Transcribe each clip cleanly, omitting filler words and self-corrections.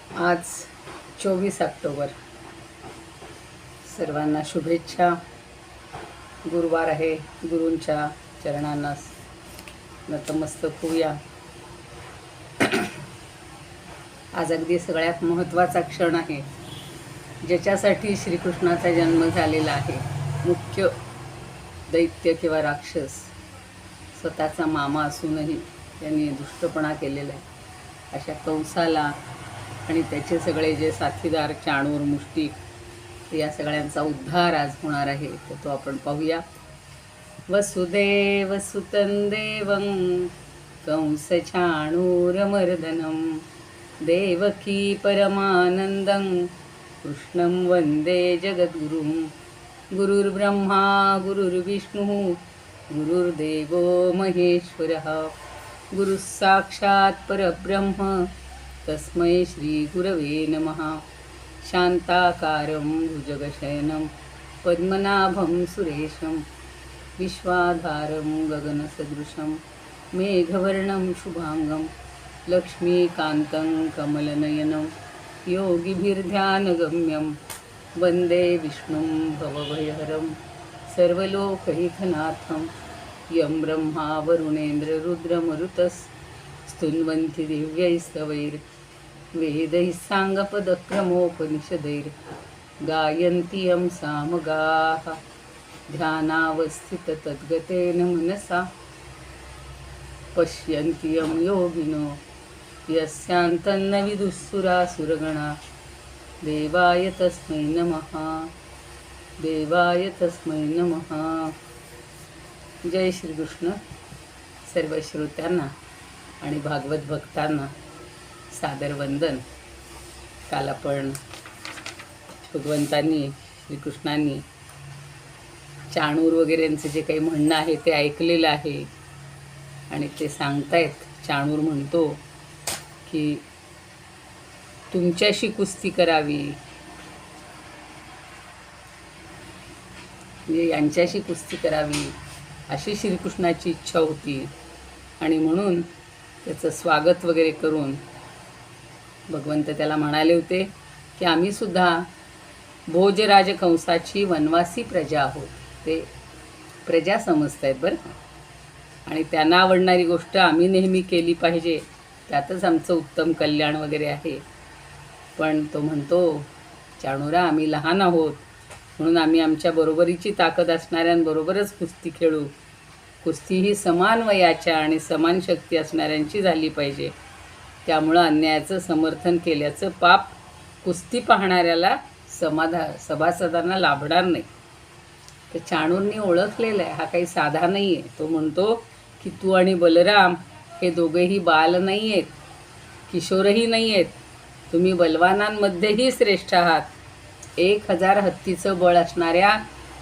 आज 24 ऑक्टोबर. सर्वांना शुभेच्छा. गुरुवार आहे. गुरूंच्या चरणांना नतमस्तक होऊया. आज अगदी सगळ्यात महत्त्वाचा क्षण आहे, ज्याच्यासाठी श्रीकृष्णाचा जन्म झालेला आहे. मुख्य दैत्य किंवा राक्षस स्वतःचा मामा असूनही त्यांनी दुष्टपणा केलेला आहे. अशा कंसाला आणि त्याचे सगळे जे साथीदार चाणूर मुष्टिक या सगळ्यांचा उद्धार आज होणार आहे. तर तो आपण पाहूया. वसुदेव सुतं देवं कंस चाणूरमर्दनं देवकी परमानंदं कृष्णं वंदे जगद्गुरुं. गुरुर्ब्रह्मा गुरुर्विष्णुः गुरुर्देवो महेश्वरः गुरुः साक्षात् परब्रह्म तस्मै श्री गुरवे नमः. शांताकारं भुजगशयनं पद्मनाभं सुरेशं विश्वाधारं गगनसदृशं मेघवर्णं शुभांगं लक्ष्मीकान्तं कमलनयनं योगिभिर्ध्यानगम्यं वन्दे विष्णुं भवभयहरं सर्वलोकैकनाथं. यं ब्रह्मा वरुणेन्द्र रुद्रमरुतस् स्तुन्वन्ति दिव्यैस्तवैर् वेदैः साङ्गपदक्रमोपनिषदैर् गायन्ति यं सामगाः ध्यानावस्थिततद्गतेन मनसा पश्यन्ति यं योगिनो यस्यान्तन्न विदुःसुरासुरगणा. देवाय तस्मै नमः. देवाय तस्मै नमः. जय श्रीकृष्ण. सर्व श्रोत्यांना आणि भागवत भक्तांना सादर वंदन. काल आपण भगवंतांनी श्रीकृष्णांनी चाणूर वगैरेंचं जे काही म्हणणं आहे ते ऐकलेलं आहे. आणि ते सांगतायत, चाणूर म्हणतो की तुमच्याशी कुस्ती करावी, म्हणजे यांच्याशी कुस्ती करावी अशी श्रीकृष्णाची इच्छा होती. आणि म्हणून त्याचं स्वागत वगैरे करून भगवंत त्याला म्हणाले होते की आम्हीसुद्धा भोजराज कंसाची वनवासी प्रजा आहोत. ते प्रजा समजत आहेत बरं. आणि त्यांना आवडणारी गोष्ट आम्ही नेहमी केली पाहिजे, त्यातच आमचं उत्तम कल्याण वगैरे आहे. पण तो म्हणतो, चाणूरा, आम्ही लहान आहोत म्हणून आम्ही आमच्या बरोबरीची ताकद असणाऱ्यांबरोबरच कुस्ती खेळू. कुस्ती ही समान वयाच्या आणि समान शक्ती असणाऱ्यांची झाली पाहिजे. त्यामुळं अन्यायाचं समर्थन केल्याचं पाप कुस्ती पाहणाऱ्याला सभासदांना लाभणार नाही. तर चाणूरनी ओळखलेलं आहे, हा काही साधा नाही आहे. तो म्हणतो की तू आणि बलराम हे दोघेही बाल नाही आहेत, किशोरही नाही आहेत. तुम्ही बलवानांमध्येही श्रेष्ठ आहात. 1000 हत्तीचं बळ असणाऱ्या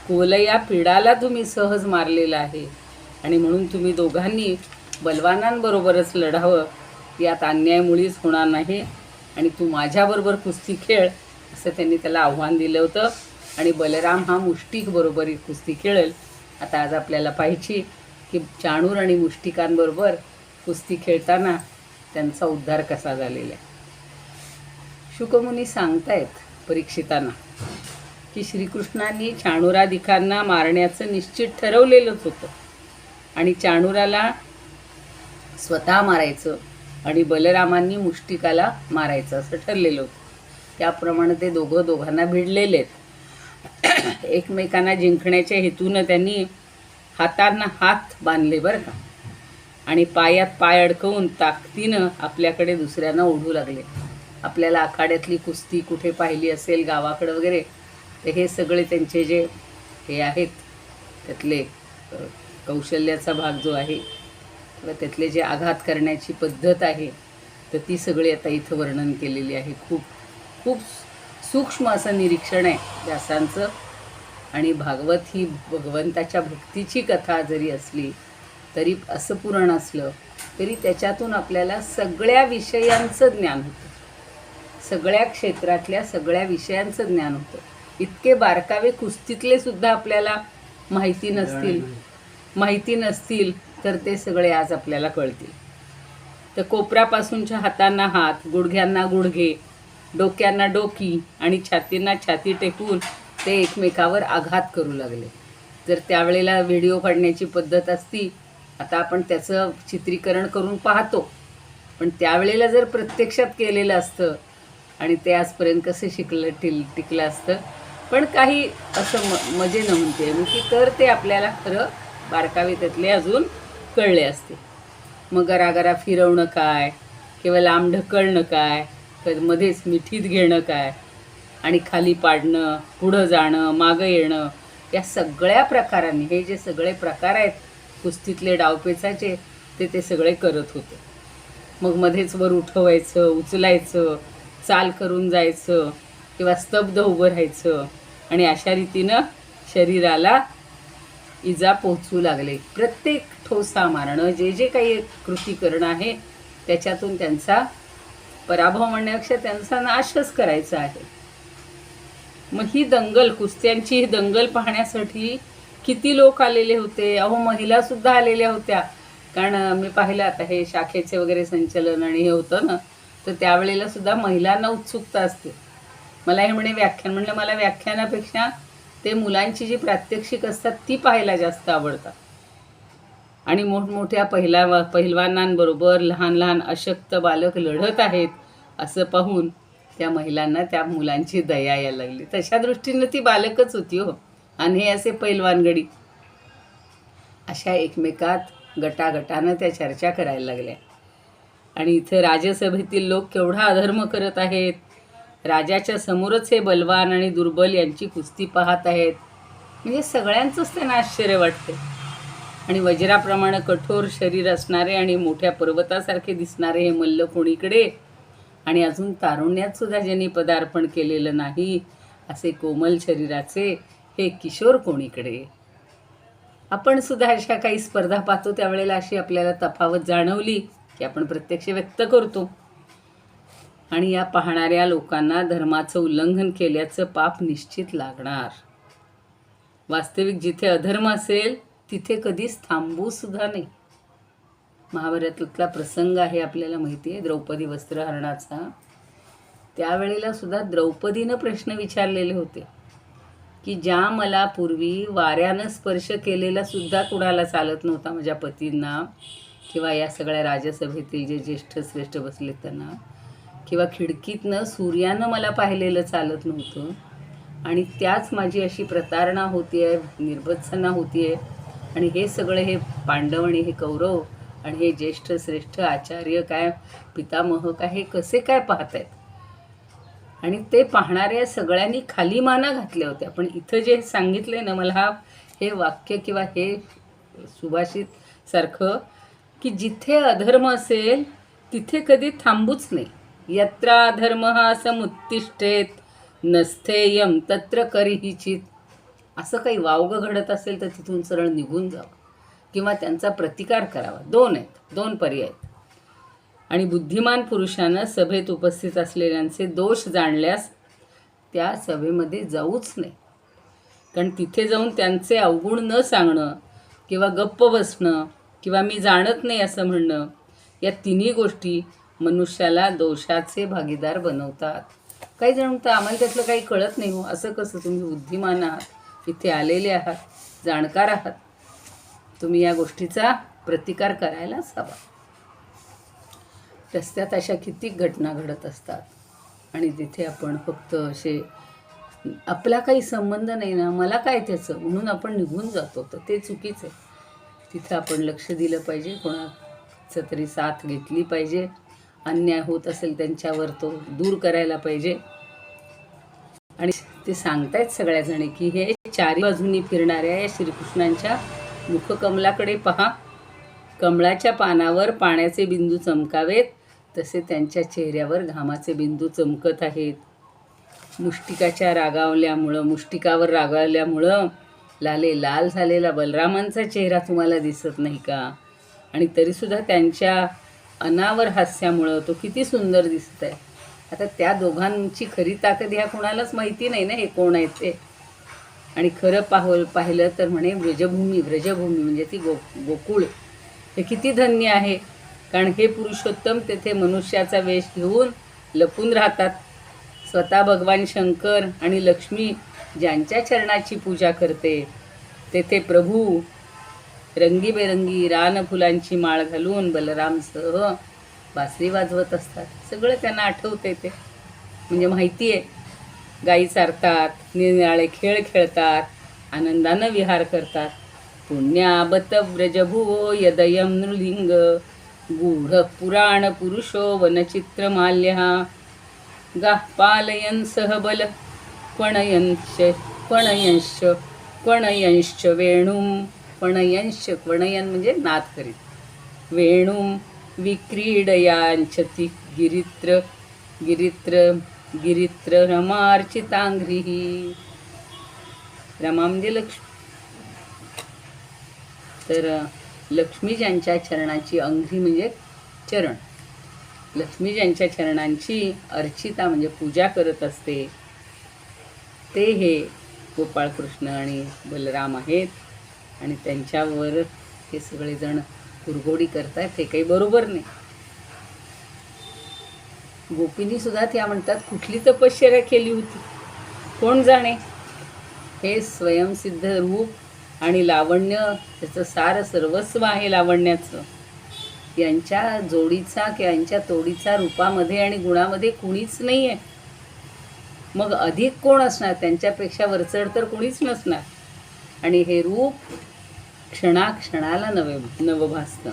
कोलया पिडाला तुम्ही सहज मारलेलं आहे. आणि म्हणून तुम्ही दोघांनी बलवानांबरोबरच लढावं. यात अन्याय मुळीच होणार नाही. आणि तू माझ्याबरोबर कुस्ती खेळ असं त्यांनी त्याला आव्हान दिलं होतं. आणि बलराम हा मुष्टिक बरोबर कुस्ती खेळेल. आता आज आपल्याला पाहिजे की चाणूर आणि मुष्टिकांबरोबर कुस्ती खेळताना त्यांचा उद्धार कसा झालेला आहे. शुकमुनी सांगतायत परीक्षितांना की श्रीकृष्णांनी चाणूराधिकांना मारण्याचं निश्चित ठरवलेलंच होतं. आणि चाणूराला स्वतः मारायचं आणि बलरामांनी मुष्टिकाला मारायचं असं ठरलेलं होतं. त्याप्रमाणे ते दोघांना भिडलेले आहेत. एकमेकांना जिंकण्याच्या हेतूनं त्यांनी हातांना हात बांधले बरं का. आणि पायात पाय अडकवून ताकदीनं आपल्याकडे दुसऱ्यांना ओढू लागले. आपल्याला आखाड्यातली कुस्ती कुठे पाहिली असेल गावाकडं वगैरे, तर हे सगळे त्यांचे जे हे आहेत त्यातले कौशल्याचा भाग जो आहे किंवा त्यातले जे आघात करण्याची पद्धत आहे, तर ती सगळी आता इथं वर्णन केलेली आहे. खूप खूप सूक्ष्म असं निरीक्षण आहे व्यासांचं. आणि भागवत ही भगवंताच्या भक्तीची कथा जरी असली तरी असं पुराण असलं तरी त्याच्यातून आपल्याला सगळ्या विषयांचं ज्ञान होतं. सगळ्या क्षेत्रातल्या सगळ्या विषयांचं ज्ञान होतं. इतके बारकावे कुस्तीतले सुद्धा आपल्याला माहिती नसतील तर ते सगळे आज आपल्याला कळतील. तर कोपरापासूनच्या हातांना हात, गुडघ्यांना गुडघे डोक्यांना डोकी आणि छातींना छाती टेकून ते एकमेकावर आघात करू लागले. जर त्यावेळेला व्हिडिओ काढण्याची पद्धत असती, आता आपण त्याचं चित्रीकरण करून पाहतो, पण त्यावेळेला जर प्रत्यक्षात केलेलं असतं आणि ते आजपर्यंत कसं टिकलं असतं. पण काही असं मजे न म्हणते मी की तर ते आपल्याला खरं बारकावे त्यातले अजून कळले असते. मग गरागरा फिरवणं काय, किंवा लांब ढकलणं काय, मध्येच मिठीत घेणं काय, आणि खाली पाडणं, पुढं जाणं, मागं येणं, या सगळ्या प्रकारांनी, हे जे सगळे प्रकार आहेत कुस्तीतले डावपेचाचे, ते सगळे करत होते. मग मध्येच वर उठवायचं, उचलायचं, चाल करून जायचं किंवा स्तब्ध उभं राहायचं, आणि अशा रीतीनं शरीराला इजा पोहोचू लागले. प्रत्येक ठोसा मारणं, जे काही कृती करणं आहे त्याच्यातून त्यांचा पराभव म्हणण्यापेक्षा त्यांचा नाशच करायचा आहे. मग ही दंगल, कुस्त्यांची ही दंगल पाहण्यासाठी किती लोक आलेले होते. अहो, महिलासुद्धा आलेल्या होत्या. कारण मी पाहिलं आता हे शाखेचे वगैरे संचलन आणि हे होतं ना, तर त्यावेळेला सुद्धा महिलांना उत्सुकता असते. मला हे व्याख्यान म्हणलं, मला व्याख्यानापेक्षा ते मुलांची जी प्रात्यक्षिक असतात ती पाहायला जास्त आवडतात. आणि मोठमोठ्या पहिलवानांबरोबर लहान लहान अशक्त बालक लढत आहेत असं पाहून त्या महिलांना त्या मुलांची दया यायला लागली. तशा दृष्टीनं ती बालकच होती हो. आणि हे असे पैलवानगडी अशा एकमेकात गटागटानं त्या चर्चा करायला लागल्या. आणि इथं राजसभेतील लोक केवढा अधर्म करत आहेत. राजाच्या समोरच हे बलवान आणि दुर्बल यांची कुस्ती पाहत आहेत. म्हणजे सगळ्यांचंच त्यांना आश्चर्य वाटते. आणि वज्राप्रमाणे कठोर शरीर असणारे आणि मोठ्या पर्वतासारखे दिसणारे हे मल्ल कोणीकडे, आणि अजून तारुण्यात सुद्धा ज्यांनी पदार्पण केलेलं नाही असे कोमल शरीराचे हे किशोर कोणीकडे. आपण सुद्धा अशा काही स्पर्धा पाहतो, त्यावेळेला अशी आपल्याला तफावत जाणवली की आपण प्रत्यक्ष व्यक्त करतो. आणि या पाहणाऱ्या लोकांना धर्माचं उल्लंघन केल्याचं पाप निश्चित लागणार. वास्तविक जिथे अधर्म असेल तिथे कधीच थांबू सुद्धा नाही. महाभारतातला प्रसंग आहे, आपल्याला माहिती आहे, द्रौपदी वस्त्रहरणाचा. त्यावेळेला सुद्धा द्रौपदीनं प्रश्न विचारलेले होते की ज्या मला पूर्वी वाऱ्यानं स्पर्श केलेला सुद्धा कुणाला चालत नव्हता, माझ्या पतींना किंवा या सगळ्या राजसभेतील जे ज्येष्ठ श्रेष्ठ बसले त्यांना, किंवा खिडकीतनं सूर्यानं मला पाहिलेलं चालत नव्हतं, आणि त्याच माझी अशी प्रतारणा होती आहे, निर्भत्सना होती आहे. आणि हे सगळे हे पांडव आणि हे कौरव आणि हे ज्येष्ठ श्रेष्ठ आचार्य काय पितामह काय हे कसे काय पाहत आहेत. आणि ते पाहणाऱ्या सगळ्यांनी खाली माना घातल्या होत्या. पण इथं जे सांगितलं ना मला, हे वाक्य किंवा हे सुभाषित सारखं, की जिथे अधर्म असेल तिथे कधी थांबूच नाही. यत्र अधर्मः समुत्तिष्ठेत नस्थेयम तत्र करिहिचित. असं काही वावगं घडत असेल तर तिथून सरळ निघून जावं किंवा त्यांचा प्रतिकार करावा. दोन पर्याय आहेत. आणि बुद्धिमान पुरुषानं सभेत उपस्थित असलेल्यांचे दोष जाणल्यास त्या सभेमध्ये जाऊच नाही. कारण तिथे जाऊन त्यांचे अवगुण न सांगणं किंवा गप्प बसणं किंवा मी जाणत नाही असं म्हणणं, या तिन्ही गोष्टी मनुष्याला दोषाचे भागीदार बनवतात. काही जण म्हणतात आम्हाला त्यातलं काही कळत नाही हो. असं कसं? तुम्ही बुद्धिमान आहात, इथे आलेले आहात, जाणकार आहात, तुम्ही या गोष्टीचा प्रतिकार करायलाच हवा. रस्त्यात अशा किती घटना घडत असतात आणि तिथे आपण फक्त असे आपला काही संबंध नाही ना, मला काय त्याचं म्हणून आपण निघून जातो, तर ते चुकीचं आहे. तिथं आपण लक्ष दिलं पाहिजे, कोणाचं तरी साथ घेतली पाहिजे, अन्याय होत असेल त्यांच्यावर तो दूर करायला पाहिजे. आणि ते सांगतायत सगळ्याजणी की हे चारी बाजूनी फिरणाऱ्या या श्रीकृष्णांच्या मुखकमलाकडे पहा. कमळाच्या पानावर पाण्याचे बिंदू चमकावेत तसे त्यांच्या चेहऱ्यावर घामाचे बिंदू चमकत आहेत. मुष्टिकावर रागावल्यामुळं लाल झालेला बलरामांचा चेहरा तुम्हाला दिसत नाही का? आणि तरीसुद्धा त्यांच्या अनावर हास्यामुळं तो किती सुंदर दिसत आहे. आता त्या दोघांची खरी ताकद ह्या कोणालाच माहिती नाही ना, हे कोण आहेत ते. आणि खरं पाहिलं तर म्हणे व्रजभूमी म्हणजे ती गोकुळ हे किती धन्य आहे. कारण हे पुरुषोत्तम तेथे मनुष्याचा वेश घेऊन लपून राहतात. स्वतः भगवान शंकर आणि लक्ष्मी ज्यांच्या चरणाची पूजा करते तेथे प्रभू रंगीबेरंगी रानफुलांची माळ घालून बलरामसह बासरी वाजवत असतात. सगळं त्यांना आठवते ते, म्हणजे माहिती आहे. गायी चारतात, निरनिराळे खेळ खेळतात, आनंदानं विहार करतात. पुण्याबत व्रजभुवो यदयं नृलिंग गूढ पुराण पुरुषो वनचित्रमाल्यः गाः पालयन् सह बल क्वणयंश्च वेणुं क्वणयन म्हणजे नाद करीत वेणुं विक्रीडयांचति गिरित्र रमार्चितांघ्रिः. रमा म्हणजे लक्ष्मी. तर लक्ष्मी ज्यांच्या चरणाची, अंघ्री म्हणजे चरण, लक्ष्मी ज्यांच्या चरणांची अर्चिता म्हणजे पूजा करत असते ते हे गोपाळकृष्ण आणि बलराम आहेत. आणि त्यांच्यावर हे सगळेजण कुरघोडी करतायत, हे काही बरोबर नाही. गोपींनी सुद्धा त्या म्हणतात कुठली तपश्चर्या केली होती कोण जाणे. हे स्वयंसिद्ध रूप आणि लावण्य, त्याचं सार सर्वस्व आहे लावण्याचं. यांच्या जोडीचा किंवा यांच्या तोडीचा रूपामध्ये आणि गुणामध्ये कुणीच नाही आहे. मग अधिक कोण असणार, त्यांच्यापेक्षा वरचढ तर कुणीच नसणार. आणि हे रूप क्षणाक्षणाला नवभासतं.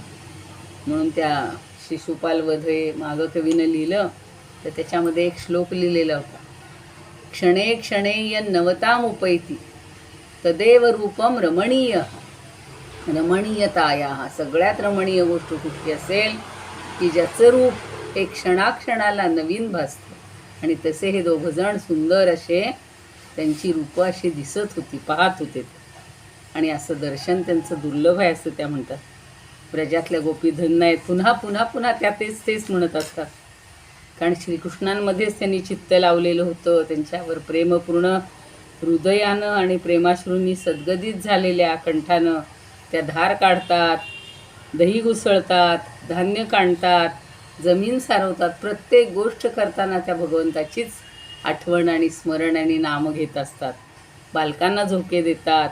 म्हणून त्या शिशुपाल वधे मागं कवीनं लिहिलं तर त्याच्यामध्ये एक श्लोक लिहिलेला होता, क्षणे क्षणे यन्नवताम उपैति तदेव रूपम रमणीय रमणीयताया. सगळ्यात रमणीय गोष्ट कुठली असेल की ज्याचं रूप हे क्षणाक्षणाला नवीन भासतं. आणि तसे हे दोघंजण सुंदर असे त्यांची रूपं अशी दिसत होती, पाहत होते. आणि असं दर्शन त्यांचं दुर्लभ आहे असं त्या म्हणतात. ब्रजातल्या गोपी धन्य आहेत. पुन्हा पुन्हा पुन्हा त्या तेच म्हणत असतात. कारण श्रीकृष्णांमध्येच त्यांनी चित्त लावलेलं होतं. त्यांच्यावर प्रेमपूर्ण हृदयानं आणि प्रेमाश्रूंनी सद्गदित झालेल्या कंठानं त्या धार काढतात, दही घुसळतात, धान्य काढतात, जमीन सारवतात. प्रत्येक गोष्ट करताना त्या भगवंताचीच आठवण आणि स्मरण आणि नाम घेत असतात. बालकांना झोके देतात,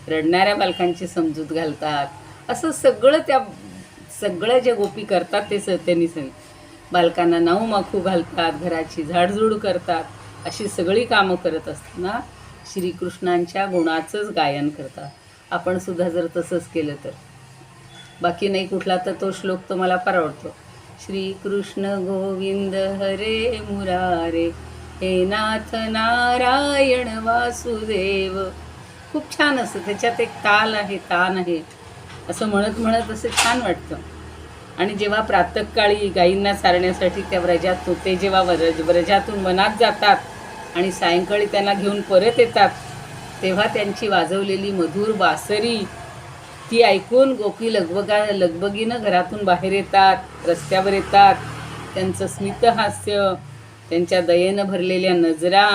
रडणाऱ्या बालकांची समजूत घालतात. असं सगळं जे गोपी करतात ते त्यांनी बालकांना नाऊ माखू घालतात, घराची झाडझूड करतात. अशी सगळी कामं करत असताना श्रीकृष्णांच्या गुणाचंच गायन करतात. आपण सुद्धा जर तसंच केलं तर. बाकी नाही कुठला तर तो श्लोक तो मला फार आवडतो. श्रीकृष्ण गोविंद हरे मुरारे हे नाथ नारायण वासुदेव. खूप छान असतं, त्याच्यात एक ताल आहे, तान आहे. असं म्हणत म्हणत असं छान वाटतं. आणि जेव्हा प्रातःकाळी गायींना चारण्यासाठी त्या व्रजात ते जेव्हा व्रजातून वनात जातात आणि सायंकाळी त्यांना घेऊन परत येतात तेव्हा त्यांची वाजवलेली मधुर बासरी ती ऐकून गोपी लगबगीनं घरातून बाहेर येतात, रस्त्यावर येतात. त्यांचं स्मितहास्य, त्यांच्या दयेनं भरलेल्या नजरा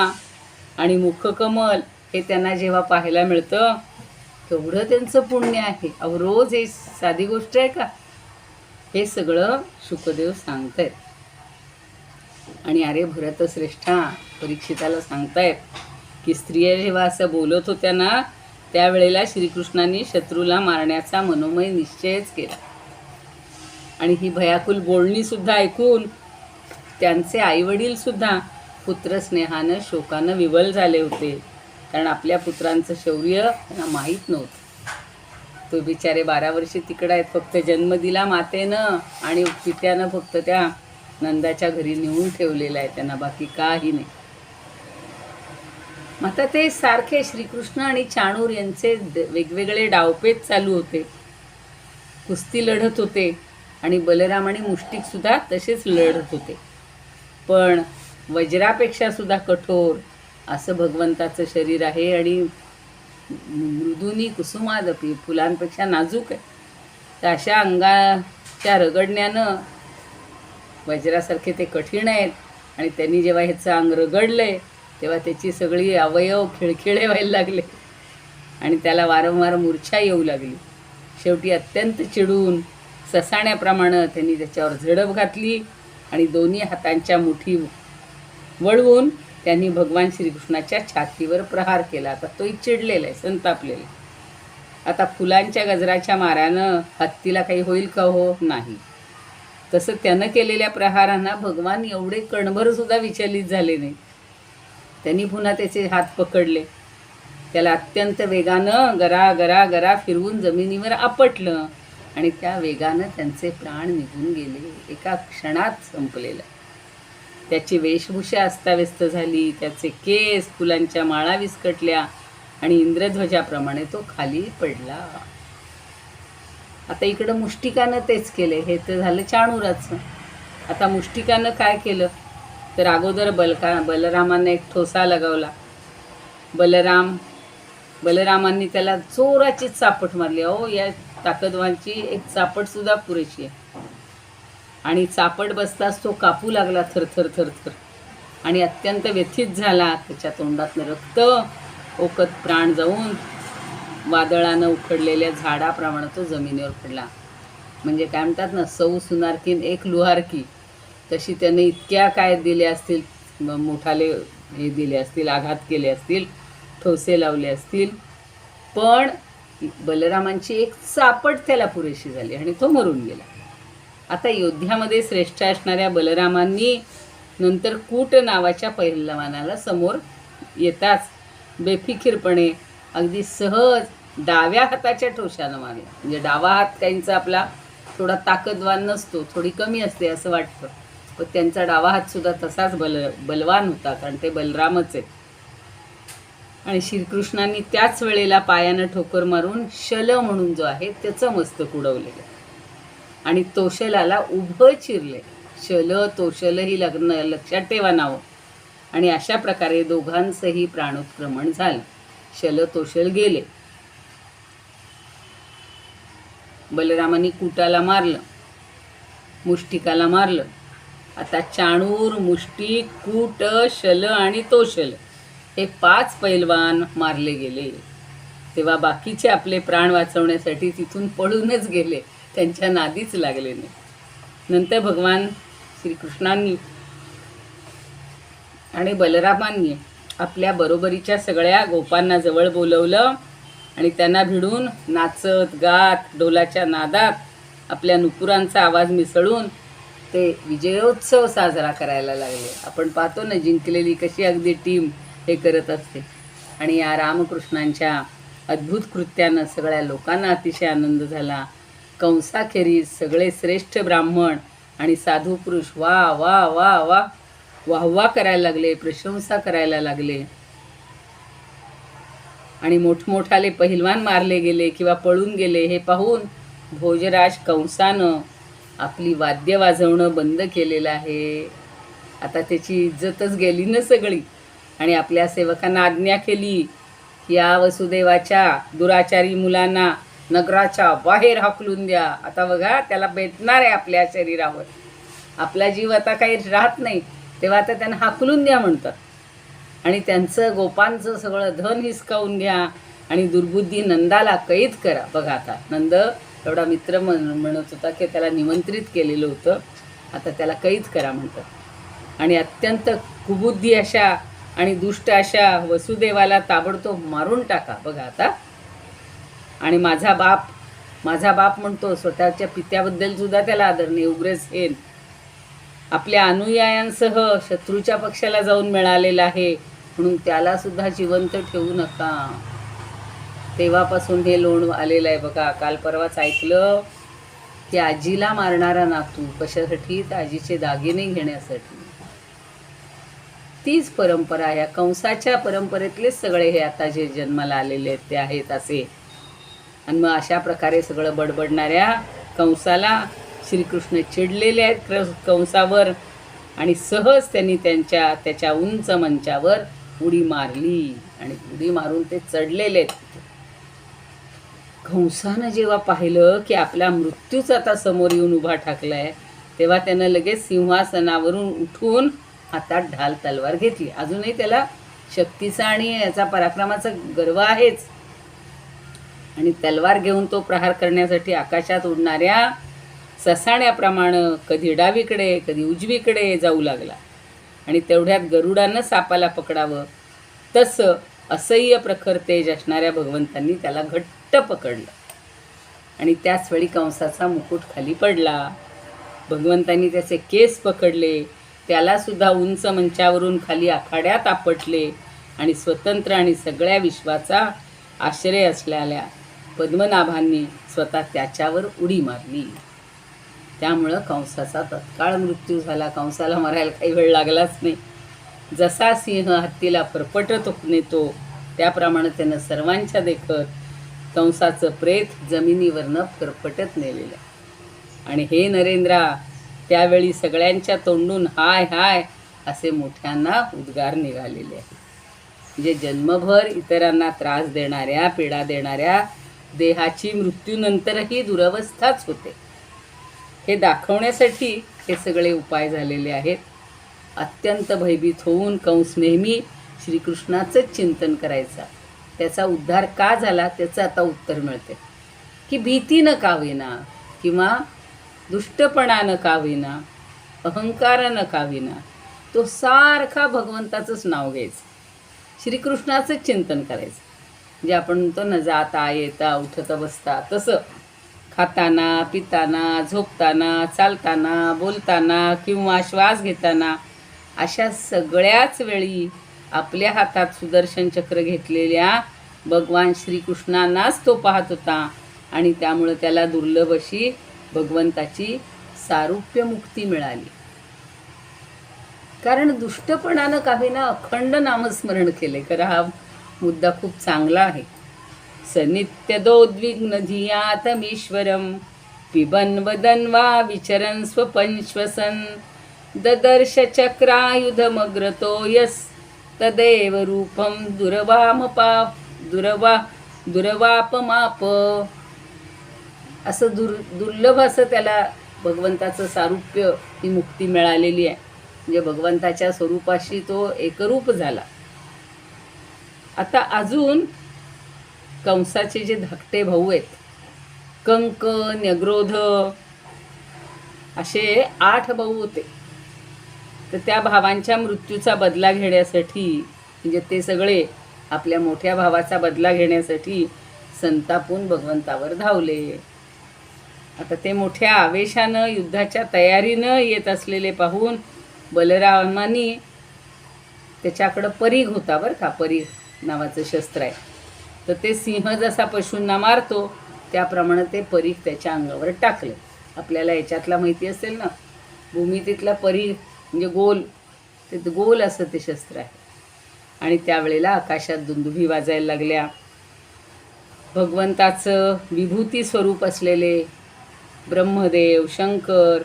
आणि मुखकमल हे त्यांना जेव्हा पाहायला मिळतं तेवढं त्यांचं पुण्य आहे. अहो रोज हे साधी गोष्ट आहे का? हे सगळं शुकदेव सांगतायत. आणि अरे भरतश्रेष्ठा परीक्षिताला सांगतायत की स्त्रिया जेव्हा असं बोलत होत्या ना त्यावेळेला श्रीकृष्णांनी शत्रूला मारण्याचा मनोमय निश्चयच केला. आणि ही भयाकुल बोलणीसुद्धा ऐकून त्यांचे आईवडीलसुद्धा पुत्रस्नेहानं शोकानं विवल झाले होते. कारण आपल्या पुत्रांचं शौर्य त्यांना माहीत नव्हतं. तो बिचारे 12 वर्षे तिकडं आहेत. फक्त जन्म दिला मातेनं आणि पित्यानं फक्त त्या नंदाच्या घरी नेऊन ठेवलेलं आहे त्यांना, बाकी काही नाही. आता ते सारखे श्रीकृष्ण आणि चाणूर यांचे वेगवेगळे डावपेच चालू होते. कुस्ती लढत होते आणि बलराम आणि मुष्टिकसुद्धा तसेच लढत होते. पण वज्रापेक्षा सुद्धा कठोर असं भगवंताचं शरीर आहे आणि मृदुनी कुसुमादपी फुलांपेक्षा नाजूक आहे. तर अशा अंगाच्या रगडण्यानं वज्रासारखे ते कठीण आहेत. आणि त्यांनी जेव्हा ह्याचं अंग रगडलंय तेव्हा त्याची सगळी अवयव खिळखिळे व्हायला लागले आणि त्याला वारंवार मूर्छा येऊ लागली. शेवटी अत्यंत चिडून ससाण्याप्रमाणे त्यांनी त्याच्यावर झडप घातली आणि दोन्ही हातांच्या मुठी वळवून त्यांनी भगवान श्रीकृष्णाच्या छातीवर प्रहार केला. आता तोही चिडलेला आहे, संतापलेला. आता फुलांच्या गजराच्या मारानं हत्तीला काही होईल का? हो, नाही. तसं त्यानं केलेल्या प्रहारांना भगवान एवढे कणभर सुद्धा विचलित झाले नाही. त्यांनी पुन्हा त्याचे हात पकडले, त्याला अत्यंत वेगानं गरा गरा गरा फिरवून जमिनीवर आपटलं आणि त्या वेगानं त्यांचे प्राण निघून गेले. एका क्षणात संपलेलं. त्याची वेशभूषा अस्ताव्यस्त झाली, त्याचे केस फुलांच्या माळा विस्कटल्या आणि इंद्रध्वजाप्रमाणे तो खाली पडला. आता इकडं मुष्टिकानं तेच केले. हे तर झालं चाणूराचं. आता मुष्टिकानं काय केलं तर अगोदर बलरामाने एक ठोसा लगावला. बलरामांनी त्याला जोराची चापट मारली. अहो, या ताकदवानची एक चापटसुद्धा पुरेशी आहे. आणि चापट बसताच तो कापू लागला थरथर थरथर आणि अत्यंत व्यथित झाला. त्याच्या तोंडातनं रक्त ओकत प्राण जाऊन वादळानं उखडलेल्या झाडाप्रमाणे तो जमिनीवर पडला. म्हणजे काय म्हणतात ना, सौ सुनारकीन एक लुहारकी, तशी त्याने इतक्या काय दिले असतील, मोठाले हे दिले असतील, आघात केले असतील, ठोसे लावले असतील, पण बलरामांची एक चापट त्याला पुरेशी झाली आणि तो मरून गेला. आता योद्ध्यामध्ये श्रेष्ठ असणाऱ्या बलरामांनी नंतर कूट नावाच्या पहिलवानाला समोर येताच बेफिकीरपणे अगदी सहज डाव्या हाताच्या ठोशानं मारला. म्हणजे डावा हात काहींचा आपला थोडा ताकदवान नसतो, थोडी कमी असते असं वाटतं, पण त्यांचा डावा हातसुद्धा तसाच बलवान होता, कारण ते बलरामच आहेत. आणि श्रीकृष्णांनी त्याच वेळेला पायानं ठोकर मारून शल म्हणून जो आहे त्याचं मस्तक उडवलेलं आणि तोशलाला उभं चिरले. शल तोशल ही लक्षात ठेवा नावं. आणि अशा प्रकारे दोघांचंही प्राणोत्क्रमण झालं. शल तोशल गेले. बलरामांनी कुटाला मारलं, मुष्टिकाला मारलं. आता चाणूर, मुष्टिक, कूट, शल आणि तोशल हे 5 पैलवान मारले गेले. तेव्हा बाकीचे आपले प्राण वाचवण्यासाठी तिथून पळूनच गेले, त्यांच्या नादीच लागले नाही. नंतर भगवान श्रीकृष्णांनी आणि बलरामांनी आपल्या बरोबरीच्या सगळ्या गोपांना जवळ बोलवलं आणि त्यांना भिडून नाचत गात ढोलाच्या नादात आपल्या नुपुरांचा आवाज मिसळून ते विजयोत्सव साजरा करायला लागले. आपण पाहतो ना, जिंकलेली कशी अगदी टीम हे करत असते. आणि या रामकृष्णांच्या अद्भुत कृत्यानं सगळ्या लोकांना अतिशय आनंद झाला. कंसाखेरीज सगळे श्रेष्ठ ब्राह्मण आणि साधू पुरुष वा वा वा वा वाहवा करायला लागले, प्रशंसा करायला लागले. आणि मोठमोठाले पहिलवान मारले गेले किंवा पळून गेले हे पाहून भोजराज कंसानं आपली वाद्य वाजवणं बंद केलेलं आहे. आता त्याची इज्जतच गेली ना सगळी. आणि आपल्या सेवकांना आज्ञा केली, या वसुदेवाच्या दुराचारी मुलांना नगराच्या बाहेर हाकलून द्या. आता बघा, त्याला भेटणार आहे आपल्या शरीरावर, आपला जीव आता काही राहत नाही, तेव्हा आता त्यांना हाकलून द्या म्हणतात. आणि त्यांचं गोपांचं सगळं धन हिसकावून घ्या आणि दुर्बुद्धी नंदाला कैद करा. बघा, आता नंद एवढा मित्र म्हणत होता की त्याला निमंत्रित केलेलं होतं, आता त्याला कैद करा म्हणतात. आणि अत्यंत कुबुद्धी अशा आणि दुष्ट अशा वसुदेवाला ताबडतोब मारून टाका. बघा आता. आणि माझा बाप म्हणतो, स्वतःच्या पित्याबद्दल सुद्धा त्याला आदर नाही. उग्रसेन आपल्या अनुयायांसह शत्रूच्या पक्षाला जाऊन मिळालेला आहे, म्हणून त्याला सुद्धा जिवंत ठेवू नका. तेव्हापासून हे लोण आलेलं आहे. बघा, काल परवाच ऐकलं की आजीला मारणारा नातू कशासाठी? तर आजीचे दागिने घेण्यासाठी. तीच परंपरा, या कंसाच्या परंपरेतलेच सगळे हे आता जे जन्माला आलेले आहेत ते आहेत असे. आणि मग अशा प्रकारे सगळं बडबडणाऱ्या कंसाला श्रीकृष्ण चिडलेले आहेत कंसावर आणि सहज त्यांनी त्याच्या उंच मंचावर उडी मारली आणि उडी मारून ते चढलेले आहेत. कंसानं जेव्हा पाहिलं की आपला मृत्यूच आता समोर येऊन उभा ठाकलाय, तेव्हा त्यानं लगेच सिंहासनावरून उठून हातात ढाल तलवार घेतली. अजूनही त्याला शक्तीचा आणि याचा पराक्रमाचा गर्व आहेच. आणि तलवार घेऊन तो प्रहार करण्यासाठी आकाशात उडणाऱ्या ससाण्याप्रमाणे कधी डावीकडे कधी उजवीकडे जाऊ लागला. आणि तेवढ्यात गरुडानं सापाला पकडावं तसं असह्य प्रखर तेज असणाऱ्या भगवंतांनी त्याला घट्ट पकडलं आणि त्याच वेळी कंसाचा मुकुट खाली पडला. भगवंतांनी त्याचे केस पकडले, त्यालासुद्धा उंच मंचावरून खाली आखाड्यात आपटले आणि स्वतंत्र आणि सगळ्या विश्वाचा आश्रय असलेल्या पद्मनाभांनी स्वतः त्याच्यावर उडी मारली. त्यामुळं कंसाचा तत्काळ मृत्यू झाला. कंसाला मरायला काही वेळ लागलाच नाही. जसा सिंह हत्तीला फरफटत नेतो त्याप्रमाणे त्यानं सर्वांच्या देखत कंसाचं प्रेत जमिनीवरनं फरफटत नेलेलं. आणि हे नरेंद्रा, त्यावेळी सगळ्यांच्या तोंडून हाय हाय असे मोठ्यांना उद्गार निघालेले आहे. म्हणजे जन्मभर इतरांना त्रास देणाऱ्या, पीडा देणाऱ्या देहाची मृत्यूनंतरही दुरवस्थाच होते, हे दाखवण्यासाठी हे सगळे उपाय झालेले आहेत. अत्यंत भयभीत होऊन कंस नेहमी श्रीकृष्णाचंच चिंतन करायचा. त्याचा उद्धार का झाला त्याचं आता उत्तर मिळते की भीतीनं का होईना किंवा दुष्टपणानं का होईना, अहंकारानं का होईना, तो सारखा भगवंताचंच नाव घ्यायचं, श्रीकृष्णाचंच चिंतन करायचं. म्हणजे आपण म्हणतो ना, जाता येता उठता बसता, तसं खाताना पिताना झोपताना चालताना बोलताना किंवा श्वास घेताना अशा सगळ्याच वेळी आपल्या हातात सुदर्शन चक्र घेतलेल्या भगवान श्रीकृष्णांनाच तो पाहत होता आणि त्यामुळं त्याला दुर्लभ अशी भगवंताची सारूप्य मुक्ती मिळाली. कारण दुष्टपणानं काहीना अखंड नामस्मरण केले. खरं हा मुद्दा खूप चांगला आहे. सनित्यदोद्विग्न धियातमीश्वरं पिबन वदन वा विचरन् स्वपंश्वसन् ददर्श चक्रायुधमग्रतो यस् तदेव रूपं दुर्वापमाप. असं दुर्लभ असं त्याला भगवंताचं सारूप्य ही मुक्ती मिळालेली आहे. म्हणजे भगवंताच्या स्वरूपाशी तो एकरूप झाला. आता अजून कंसाचे जे धाकटे भाऊ आहेत, कंक, न्यग्रोध असे 8 भाऊ होते. तर त्या भावांच्या मृत्यूचा बदला घेण्यासाठी, म्हणजे ते सगळे आपल्या मोठ्या भावाचा बदला घेण्यासाठी संतापून भगवंतावर धावले. आता ते मोठ्या आवेशानं युद्धाच्या तयारीनं येत असलेले पाहून बलरामानी त्याच्याकडं परीघ होता बरं का, परीघ नावाचं शस्त्र आहे. तर ते सिंह जसा पशूंना मारतो त्याप्रमाणे ते परीघ त्याच्या अंगावर टाकले. आपल्याला याच्यातला माहिती असेल ना, भूमितीतला परीघ म्हणजे गोल, ते गोल असं ते शस्त्र आहे. आणि त्यावेळेला आकाशात दुंदुभी वाजायला लागल्या. भगवंताचं विभूती स्वरूप असलेले ब्रह्मदेव, शंकर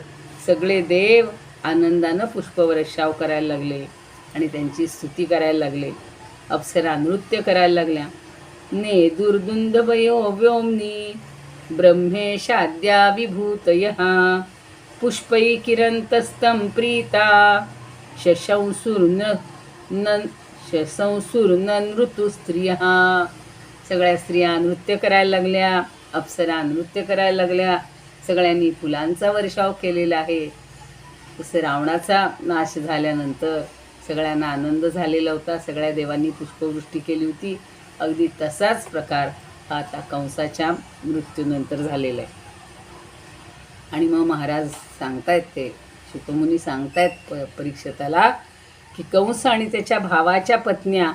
सगळे देव आनंदानं पुष्पवर्षाव करायला लागले आणि त्यांची स्तुती करायला लागले. अप्सरा नृत्य करायला लागल्या. ने दुर्दुंदभयो व्योम्नी ब्रह्मेशाद्या विभूतयः पुष्पै किरन्तस्तं प्रीता शशंसुर्न ऋतुस्त्रियः. सगळ्या स्त्रिया नृत्य करायला लागल्या, अप्सरा नृत्य करायला लागल्या. सगळ्यांनी फुलांचा वर्षाव केलेला आहे. तसं रावणाचा नाश झाल्यानंतर सगळ्यांना आनंद झालेला होता, सगळ्या देवांनी पुष्पवृष्टी केली होती. अगदी तसाच प्रकार हा आता कंसाच्या मृत्यूनंतर झालेला आहे. आणि मग महाराज सांगतायत, ते शुकमुनी सांगतायत परीक्षिताला की कंस आणि त्याच्या भावाच्या पत्न्या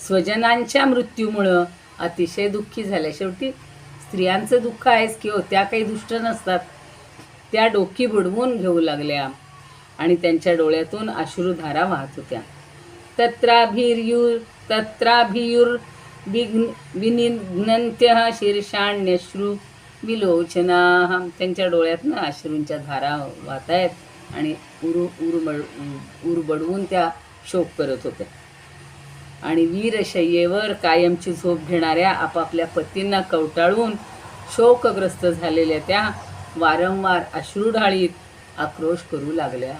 स्वजनांच्या मृत्यूमुळं अतिशय दुःखी झाल्या. शेवटी स्त्रियांचं दुःख आहेच की हो, त्या काही दुष्ट नसतात. त्या डोकी बुडवून घेऊ लागल्या आणि त्यांच्या डोळ्यातून अश्रुधारा वाहत होत्या. विनिघ्नन्त्यः शीर्षाण्यश्रू विलोचनाः. त्यांच्या डोळ्यातनं अश्रूंच्या धारा वाहत आहेत आणि उरबडवून त्या शोक करत होत्या. आणि वीरशय्येवर कायमची झोप घेणाऱ्या आपापल्या पतींना कवटाळून शोकग्रस्त झालेल्या त्या वारंवार अश्रू ढाळीत आक्रोश करू लागल्या.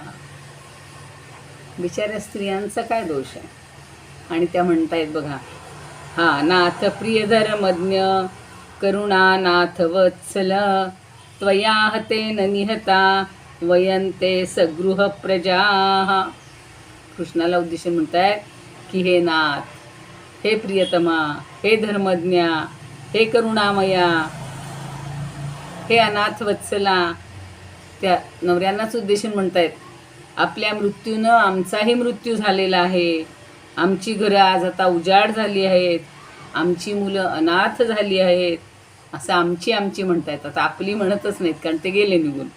बिचाऱ्या स्त्रियांचा काय दोष आहे. आणि त्या म्हणतायत बघा, हा नाथ प्रियधर्मज्ञ करुणानाथ वत्सल त्वया हतेन निहता वयन्ते सगृह प्रजा. कृष्णाला उद्देशून म्हणतायत की हे नाथ, हे प्रियतमा, हे धर्मज्ञा, हे करुणामया, हे अनाथ वत्सला. त्या नवऱ्यांनाच उद्देशून म्हणतायत, आपल्या मृत्यूनं आमचाही मृत्यू झालेला आहे, आमची घरं आज आता उजाड झाली आहेत, आमची मुलं अनाथ झाली आहेत, असं आमची आमची म्हणतायत. आता आपली म्हणतच नाहीत, कारण ते गेले निघून.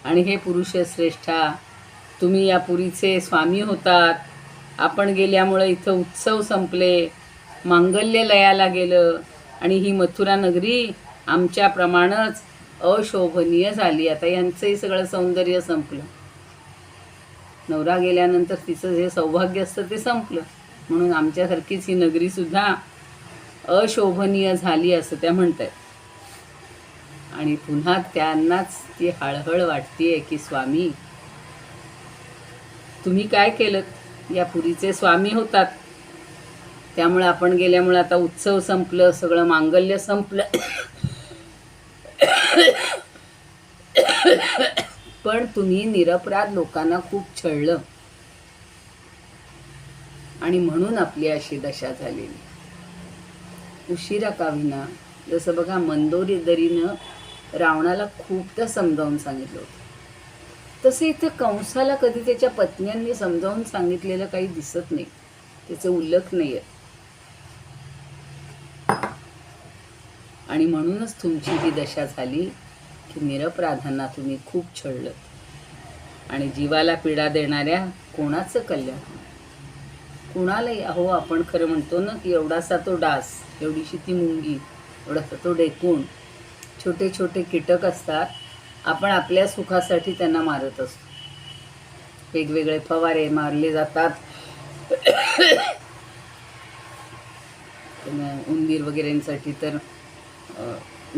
आणि हे पुरुष श्रेष्ठा, तुम्ही या पुरीचे स्वामी होतात, आपण गेल्यामुळं इथं उत्सव संपले, मांगल्य लयाला गेलं, आणि ही मथुरा नगरी आमच्याप्रमाणंच अशोभनीय झाली. आता यांचंही सगळं सौंदर्य संपलं. नवरा गेल्यानंतर तिचं जे सौभाग्य असतं ते संपलं, म्हणून आमच्यासारखीच ही नगरीसुद्धा अशोभनीय झाली असं त्या म्हणतात. आणि पुन्हा त्यांनाच ती हळहळ वाटतेय की स्वामी, तुम्ही काय केलं? या पुरीचे स्वामी होतात, त्यामुळे आपण गेल्यामुळे आता उत्सव संपलं, सगळं मांगल्य संपलं. पण तुम्ही निरपराध लोकांना खूप छळलं, आणि म्हणून आपली अशी दशा झालेली. उशिरा का विना, जसं बघा मंदोदरीनं रावणाला खूपदा समजावून सांगितलं होतं, तसं इथं कंसाला कधी त्याच्या पत्न्यांनी समजावून सांगितलेलं काही दिसत नाही, त्याचे उल्लेख नाही आहे. आणि म्हणूनच तुमची ही दशा झाली की निरपराधांना तुम्ही खूप छळलं, आणि जीवाला पीडा देणाऱ्या कोणाचं कल्याण? कुणालाही. अहो, आपण खरं म्हणतो ना की एवढासा तो डास, एवढीशी ती मुंगी, एवढासा तो डेकून, छोटे छोटे कीटक असतात, आपण आपल्या सुखासाठी त्यांना मारत असतो. वेगवेगळे फवारे मारले जातात, उंदीर वगैरेंसाठी तर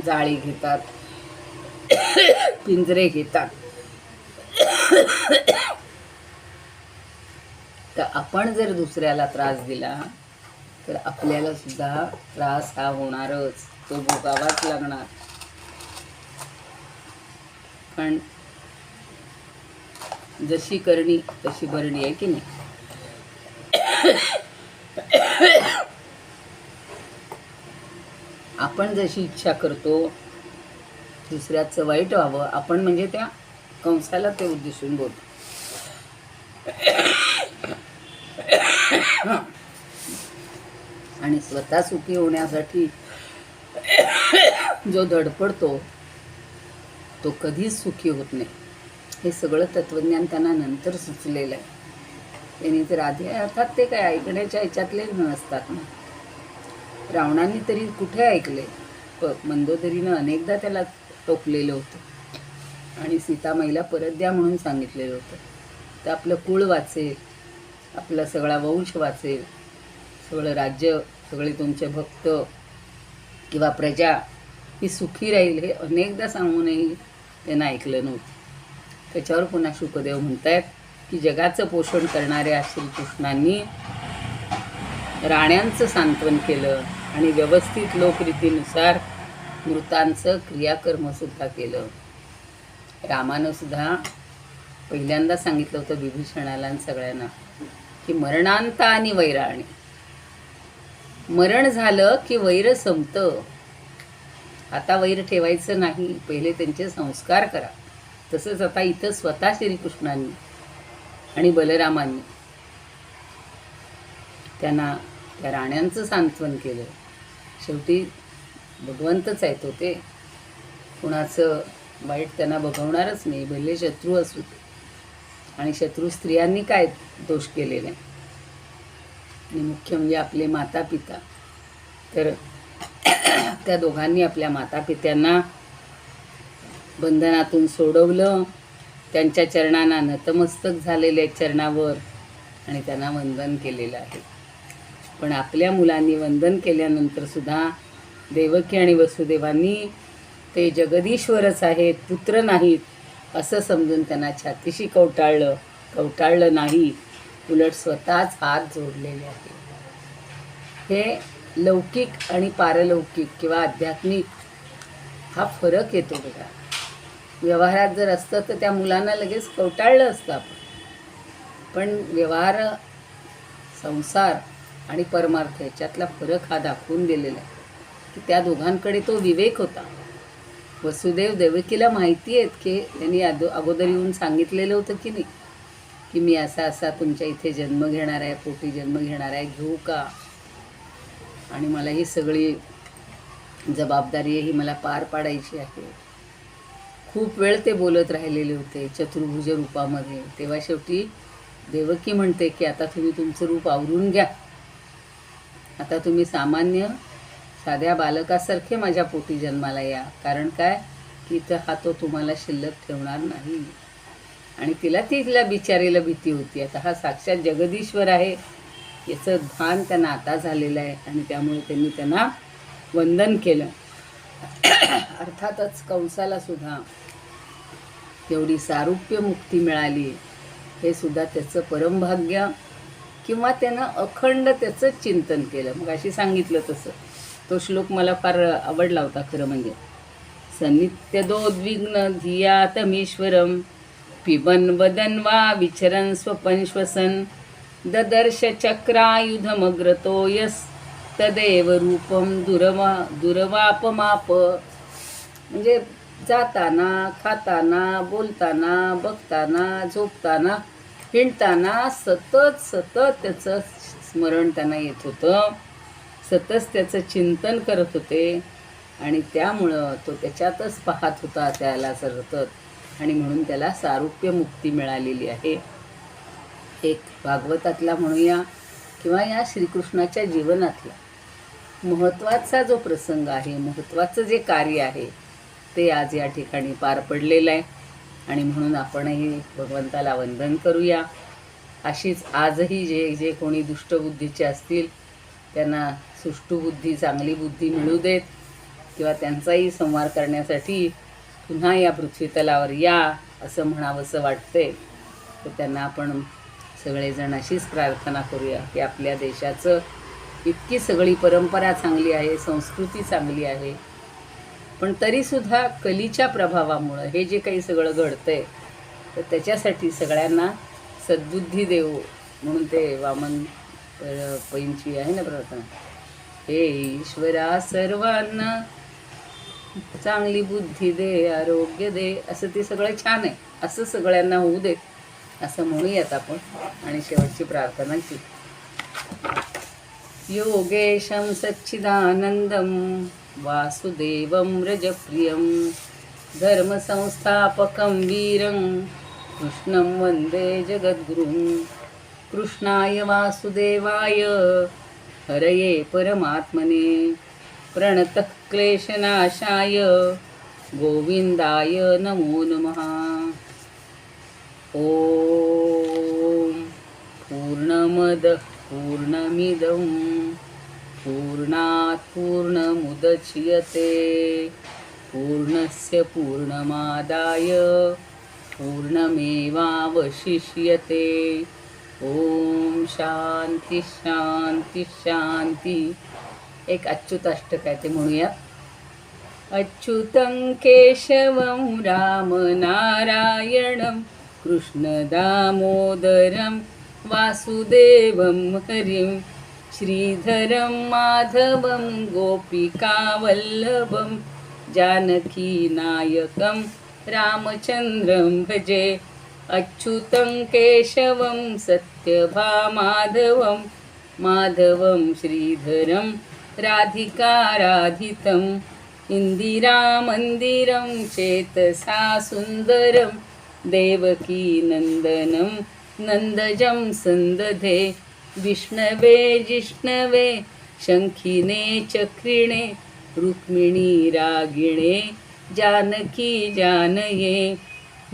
जाळी घेतात, पिंजरे घेतात. तर आपण जर दुसऱ्याला त्रास दिला तर आपल्याला सुद्धा त्रास हा होणारच, तो भोगावाच लागणार. पण जशी करणी तशी भरणी आहे की नाही. आपण जशी इच्छा करतो दुसऱ्याचं वाईट व्हावं, आपण म्हणजे त्या कंसाला ते उद्देशून बोलतो. आणि स्वतः सुखी होण्यासाठी जो धडपडतो तो कधीच सुखी होत नाही. हे सगळं तत्वज्ञान त्यांना नंतर सुचलेलं आहे. त्यांनी तर आधी अर्थात ते काय ऐकण्याच्या ह्याच्यातलेच नसतात ना. रावणाने तरी कुठे ऐकले, मंदोदरीनं अनेकदा त्याला टोकलेलं होतं, आणि सीतामाईला परत द्या म्हणून सांगितलेलं होतं. तर आपलं कुळ वाचेल, आपला सगळा वंश वाचेल, सगळं राज्य, सगळे तुमचे भक्त किंवा प्रजा ही सुखी राहील, हे अनेकदा सांगूनही त्यांना ऐकलं नव्हतं. त्याच्यावर पुन्हा शुकदेव म्हणतायत की जगाचं पोषण करणाऱ्या श्रीकृष्णांनी राण्यांचं सांत्वन केलं, आणि व्यवस्थित लोकरीतीनुसार मृतांचं क्रियाकर्मसुद्धा केलं. रामानं सुद्धा पहिल्यांदा सांगितलं होतं विभीषणाला आणि सगळ्यांना की मरणांत आणि वैराणी, मरण झालं की वैर संपतं, आता वैर ठेवायचं नाही, पहिले त्यांचे संस्कार करा. तसंच आता इथं स्वतः श्रीकृष्णांनी आणि बलरामांनी त्यांना त्या राण्यांचं सांत्वन केलं. शेवटी भगवंतच आहेत होते, कुणाचं वाईट त्यांना बघवणारच नाही, भले शत्रू असू दे. आणि शत्रू स्त्रियांनी काय दोष केलेले, आणि मुख्य म्हणजे आपले माता पिता. तर त्या दोघांनी आपल्या मातापित्यांना बंधनातून सोडवलं, त्यांच्या चरणांना नतमस्तक झालेल्या चरणावर, आणि त्यांना वंदन केलेलं आहे. पण आपल्या मुलांनी वंदन केल्यानंतर सुद्धा देवकी आणि वसुदेवांनी ते जगदीश्वरच आहेत, पुत्र नाहीत असं समजून त्यांना छातीशी कवटाळलं नाही, उलट स्वतःच हात जोडलेले आहे. हे लौकिक आणि पारलौकिक किंवा आध्यात्मिक हा फरक येतो बघा. व्यवहारात जर असतं तर त्या मुलांना लगेच कवटाळलं असतं आपण, पण व्यवहार, संसार आणि परमार्थ ह्याच्यातला फरक हा दाखवून दिलेला आहे की त्या दोघांकडे तो विवेक होता. वसुदेव देवकीला माहिती आहेत की त्यांनी अगोदर येऊन सांगितलेलं होतं की नाही की मी असा असा तुमच्या इथे जन्म घेणार आहे, पोटी जन्म घेणार आहे, घेऊ का, आणि मला ही सगळी जबाबदारी ही मला पार पाडायची आहे. खूप वेळ ते बोलत राहिलेले होते चतुर्भुज रूपामध्ये. तेव्हा शेवटी देवकी म्हणते की आता तुम्ही तुमचं रूप आवरून घ्या, आता तुम्ही सामान्य साध्या बालकासारखे माझ्या पोटी जन्माला या, कारण काय की इथं हा तो तुम्हाला शिल्लक ठेवणार नाही. आणि तिला बिचारीला भीती होती. आता हा साक्षात जगदीश्वर आहे याचं भान त्यांना आता झालेलं आहे आणि त्यामुळे त्यांनी त्यांना वंदन केलं. अर्थातच कंसाला सुद्धा एवढी सारूप्य मुक्ती मिळाली हे सुद्धा त्याचं परमभाग्य, किंवा त्यानं अखंड त्याचं चिंतन केलं. मग अशी सांगितलं तसं तो श्लोक मला फार आवडला होता खरं म्हणजे. सनित्यदोद्विग्न धियातमीश्वरम पिबन वदन वा विचरन स्वपन श्वसन ददर्श चक्रायुधमग्रतो यस तदेव रूपम दुरवापमाप. म्हणजे जाताना, खाताना, बोलताना, बघताना, झोपताना, हिंडताना सतत त्याचं स्मरण त्यांना येत होतं, सतत त्याचं चिंतन करत होते आणि त्यामुळं तो त्याच्यातच पाहत होता त्याला सतत, आणि म्हणून त्याला सारूप्य मुक्ती मिळालेली आहे. एक भागवतातला म्हणूया किंवा या श्रीकृष्णाच्या जीवनातला महत्त्वाचा जो प्रसंग आहे, महत्त्वाचं जे कार्य आहे ते आज या ठिकाणी पार पडलेलं आहे. आणि म्हणून आपणही भगवंताला वंदन करूया. अशीच आजही जे कोणी दुष्टबुद्धीचे असतील त्यांना सुष्ठू बुद्धी, चांगली बुद्धी मिळू देत, किंवा त्यांचाही संहार करण्यासाठी पुन्हा या पृथ्वीतलावर या असं म्हणावंसं वाटतंय. तर त्यांना आपण सगळेजण अशीच प्रार्थना करूया की आपल्या देशाचं इतकी सगळी परंपरा चांगली आहे, संस्कृती चांगली आहे, पण तरीसुद्धा कलीच्या प्रभावामुळं हे जे काही सगळं घडतंय तर त्याच्यासाठी सगळ्यांना सद्बुद्धी देव म्हणून ते वामन पैंची आहे ना प्रार्थना, हे ईश्वरा सर्वांना चांगली बुद्धी दे, आरोग्य दे, असं ते सगळं छान आहे, असं सगळ्यांना होऊ देत असं म्हणूयात आपण. आणि शेवटची प्रार्थना की योगेशं सच्चिदानंदं वासुदेवं रजप्रियं धर्मसंस्थापकं वीरं कृष्णं वन्दे जगद्गुरुं. कृष्णाय वासुदेवाय हरये परमात्मने प्रणतः क्लेशनाशाय गोविंदाय नमो नमः. ओम पूर्णमद पूर्णमिदं पूर्णात् पूर्णमुदच्यते पूर्णस्य पूर्णमादाय पूर्णमेवावशिष्यते. ओम शांती शांती शांती. एक अच्युताष्टक आहे ते म्हणूया. अच्युतं केशवं राम नारायणं कृष्ण दामोदरं वासुदेवं हरिं श्रीधरं माधवं गोपिकावल्लभं जानकीनायकं रामचन्द्रं भजे. अच्युतं केशवं सत्यभामाधवं माधवं श्रीधरं राधिकाराधितं इंदिरामन्दिरं चेतसा सुन्दरं देवकीनन्दनं नन्दजं सन्दधे. विष्णवे जिष्णवे शङ्खिने चक्रिणे रुक्मिणी रागिणे जानकी जानये.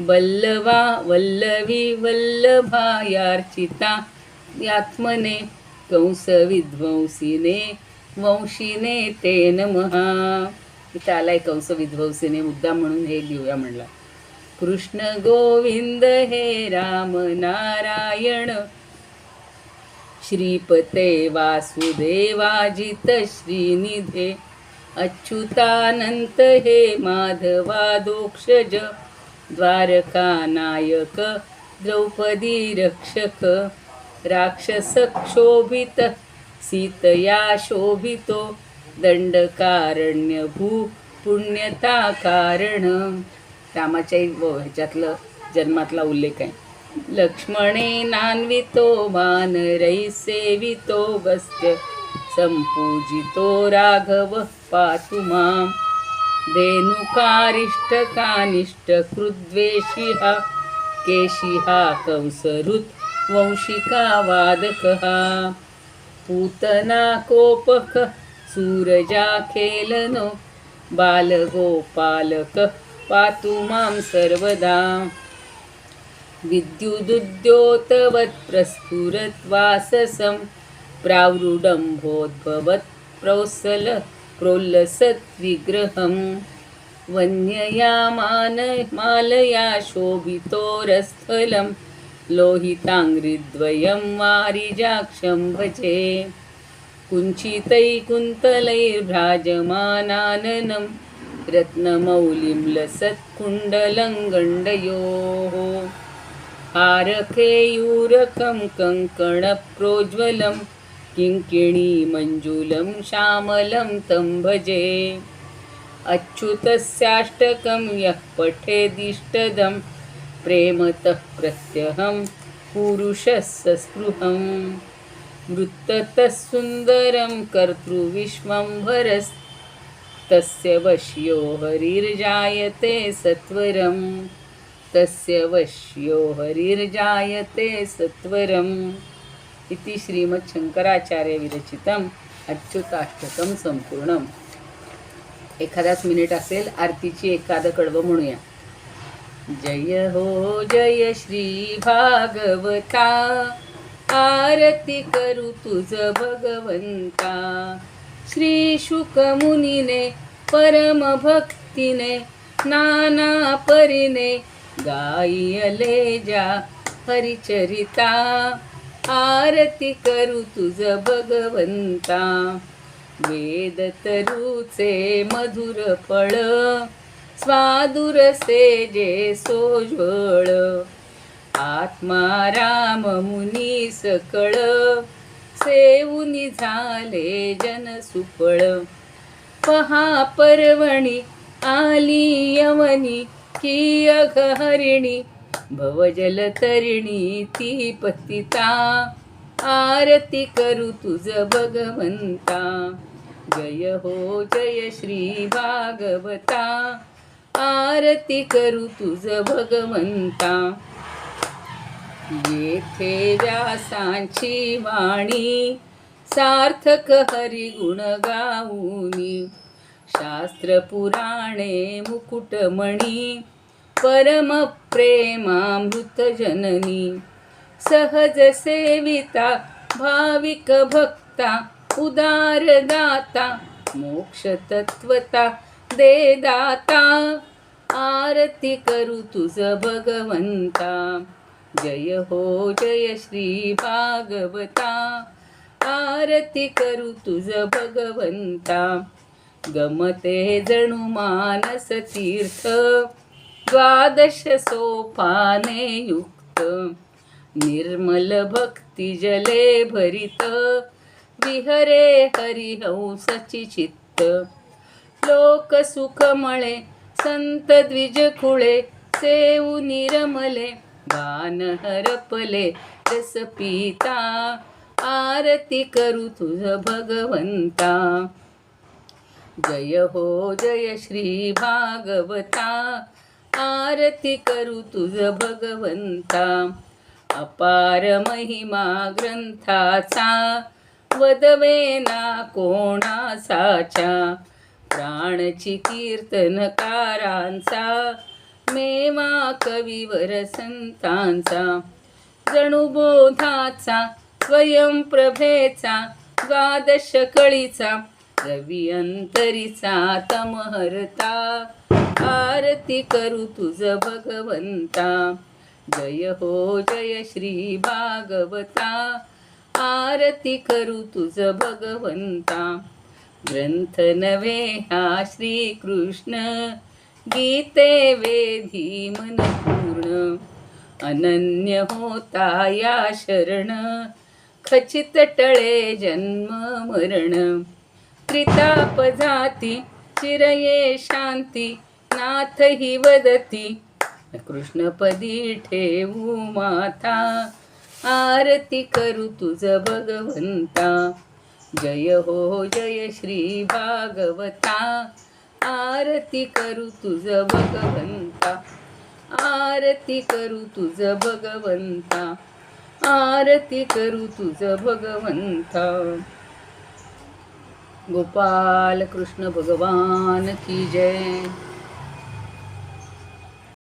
वल्लवा वल्लवी वल्लभायार्चिता यात्मने कंसविध्वंसिने वंशिने ते नमः. इथं आलाय कंसविध्वंसिने मुद्दा म्हणून हे लिहूया म्हणला. कृष्ण गोविंद हे राम नारायण श्रीपते वासुदेवाजित श्रीनिधे अच्युतानंत हे माधवा दोक्षज द्वारकानायक द्रौपदी रक्षक राक्षसक्षोभित सीतया शोभितो दंडकारण्य भू पुण्यता कारण. रामाच्याही ह्याच्यातलं जन्मातला उल्लेख आहे. लक्ष्मणेनान्वितो वानरै सेवितो वस्त्य संपूजितो राघव पातु मां. धेनुकारिष्टकानिष्टकृद्वेषिः केशिः कंसरुत् वंशिका वादकः. पूतना कोपक सूरजाखेलनो बालगोपालक पातु मां सर्वदा. विद्युदुद्योतवत् प्रस्फुरद्वाससं प्रावृडम्भोद्भवत् प्रोल्लसत् विग्रहं. वन्यया मालया शोभितोरस्थलं लोहिताङ्घ्रिद्वयं वारिजाक्षं भजे. कुञ्चितैकुन्तलैर्भ्राजमानाननं रत्नमौलिं लसत्कुण्डलं गण्डयोः. हारकेयूरकं कङ्कणप्रोज्वलं किङ्किणीमञ्जुलं श्यामलं तं भजे. अच्युतस्याष्टकं यः पठेदिष्टदं प्रेमतः प्रत्यहं पुरुषः सस्पृहं. वृत्ततः सुन्दरं कर्तृविश्वम्भरस्तस्य वश्यो हरिर्जायते सत्वरं. तस्य वश्यो हरिर्जायते सत्वरम्. इति श्रीमच्छंकराचार्य विरचितम् अच्युताष्टकं संपूर्णम्. एखादाच मिनिट असेल आरतीची एखादं कडवं म्हणूया. जय हो जय श्री भागवता आरती करू तुझ भगवंता. श्री शुकमुनीने परम भक्तीने नाना परीने गायले जा हरिचरिता. आरती करू तुझ भगवंता. वेद तरुचे मधुर फळ स्वादुरसे जे सोज्वळ. आत्मा राम मुनी सकळ सेवुनी झाले जन सुफळ. पहा पर्वणी आली यवनी की अघहरिणी भवजलतरिणी ती पतिता. आरती करू तुझ भगवंता. जय हो जय श्री भागवता आरती करू तुझ भगवंता. येथे व्यासांची वाणी सार्थक हरिगुण गाऊनी. शास्त्र पुराणे मुकुटमणी परम प्रेमामृत जननी. सहज सेविता भाविक भक्ता उदार दाता मोक्ष तत्वता दे दाता. आरती करू तुझ भगवंता. जय हो जय श्री भागवता आरती करू तुझ भगवंता. गमते जणू मानस तीर्थ द्वादश सोपाने युक्त. निर्मल भक्ती जले भरित विहरे हरिहंसची चित्त. लोक सुखमळे संत द्विज कुळे सेवुनी रमले गान हरपले रस पिता. आरती करू तुझ भगवंता. जय हो जय श्री भागवता आरती करू तुझ भगवंता. अपार महिमा ग्रंथाचा वदवेना कोणासाच्या. प्राणची कीर्तनकारांचा मेवा कविवर संतांचा. जणू बोधाचा स्वयंप्रभेचा द्वादश कळीचा रवी अंतरीचा तमहरता. आरती करू तुझ भगवंता. जय हो जय श्री भागवता आरती करू तुझ भगवंता. ग्रंथ नवे हा श्रीकृष्ण गीते वेधी मन पूर्ण. अनन्य होता या शरण, खचित टळे जन्म मरण. त्रिताप जाती चिरये शांती, नाथ ही वदती कृष्णपदी ठेवू माथा. आरती करू तुझ भगवंता, जय हो जय श्री भागवता. आरती करू तुझ भगवंता, आरती करू तुझ भगवंता, आरती करू तुझ भगवंता. गोपाल कृष्ण भगवान की जय.